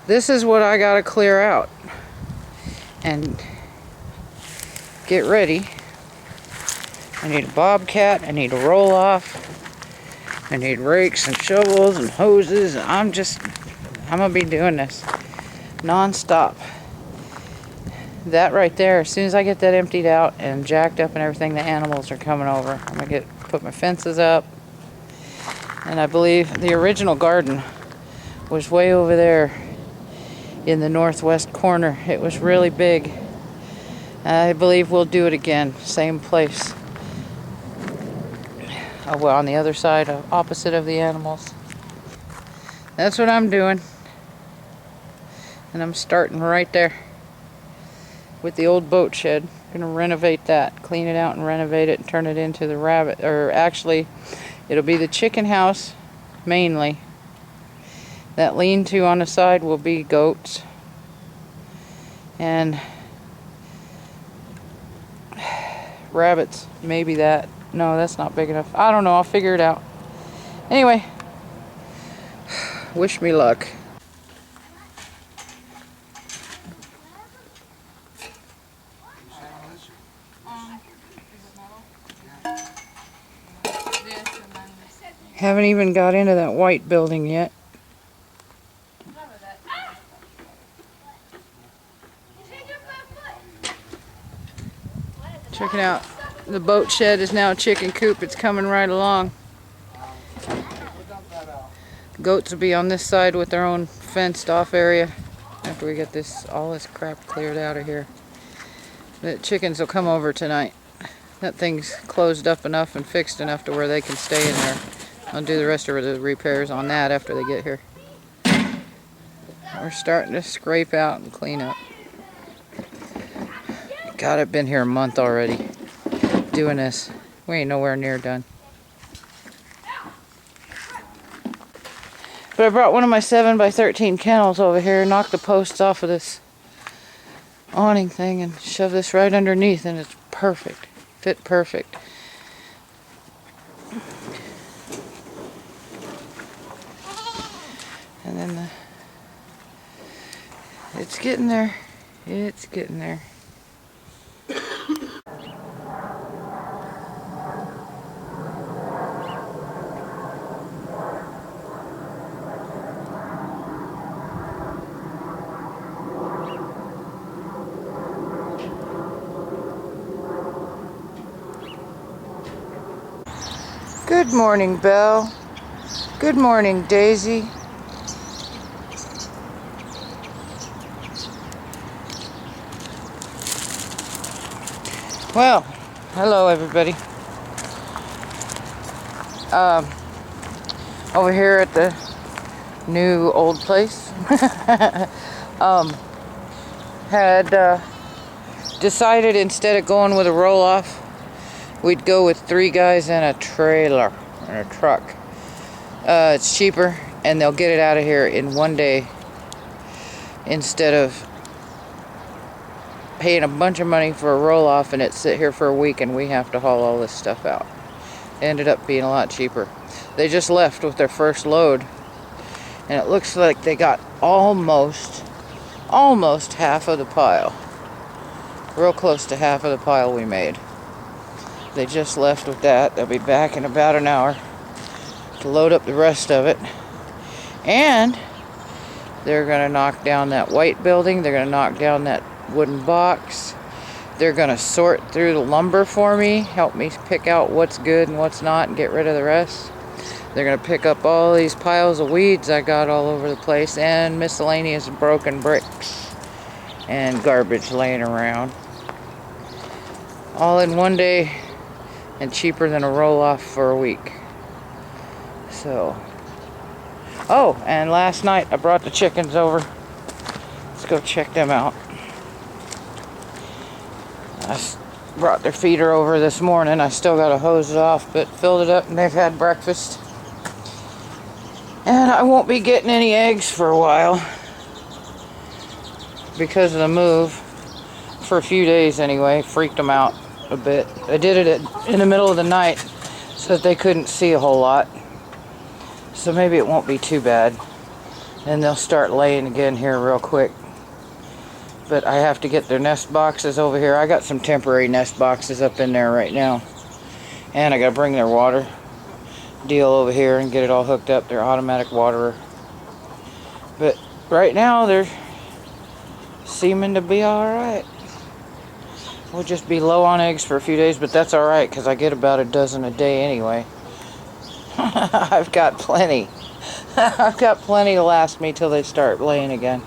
this is what I gotta clear out and get ready. I need a bobcat, I need a roll off, I need rakes and shovels and hoses. I'm gonna be doing this non-stop. That right there, as soon as I get that emptied out and jacked up and everything, the animals are coming over. I'm gonna put my fences up. And I believe the original garden was way over there in the northwest corner. It was really big. I believe we'll do it again, same place. Well, on the other side, opposite of the animals. That's what I'm doing. And I'm starting right there with the old boat shed. Gonna renovate that, clean it out and renovate it and turn it into the rabbit, or actually it'll be the chicken house mainly. That lean-to on the side will be goats. And rabbits, maybe that. No, that's not big enough. I don't know, I'll figure it out. Anyway, wish me luck. Haven't even got into that white building yet. Checking out, the boat shed is now a chicken coop. It's coming right along. Goats will be on this side with their own fenced off area after we get all this crap cleared out of here. The chickens will come over tonight. That thing's closed up enough and fixed enough to where they can stay in there. I'll do the rest of the repairs on that after they get here. We're starting to scrape out and clean up. God, I've been here a month already doing this. We ain't nowhere near done. But I brought one of my 7x13 kennels over here, knocked the posts off of this awning thing and shoved this right underneath, and it's perfect. Fit perfect. And then it's getting there. It's getting there. Good morning, Belle. Good morning, Daisy. Well, hello everybody. Over here at the new old place. Had decided instead of going with a roll-off, we'd go with 3 guys in a trailer, in a truck. It's cheaper, and they'll get it out of here in one day instead of paying a bunch of money for a roll-off and it sit here for a week and we have to haul all this stuff out. It ended up being a lot cheaper. They just left with their first load, and it looks like they got almost half of the pile. Real close to half of the pile we made. They just left with that. They'll be back in about an hour to load up the rest of it. And they're going to knock down that white building. They're going to knock down that wooden box. They're going to sort through the lumber for me, help me pick out what's good and what's not and get rid of the rest. They're going to pick up all these piles of weeds I got all over the place and miscellaneous broken bricks and garbage laying around. All in one day and cheaper than a roll-off for a week. So, oh, and last night I brought the chickens over. Let's go check them out. I brought their feeder over this morning. I still got to hose it off, but filled it up and they've had breakfast. And I won't be getting any eggs for a while because of the move. For a few days anyway. Freaked them out a bit. I did it in the middle of the night so that they couldn't see a whole lot. So maybe it won't be too bad. and they'll start laying again here real quick. But I have to get their nest boxes over here. I got some temporary nest boxes up in there right now. And I gotta bring their water deal over here and get it all hooked up, their automatic waterer. But right now they're seeming to be alright. We'll just be low on eggs for a few days, but that's alright because I get about a dozen a day anyway. I've got plenty. I've got plenty to last me till they start laying again.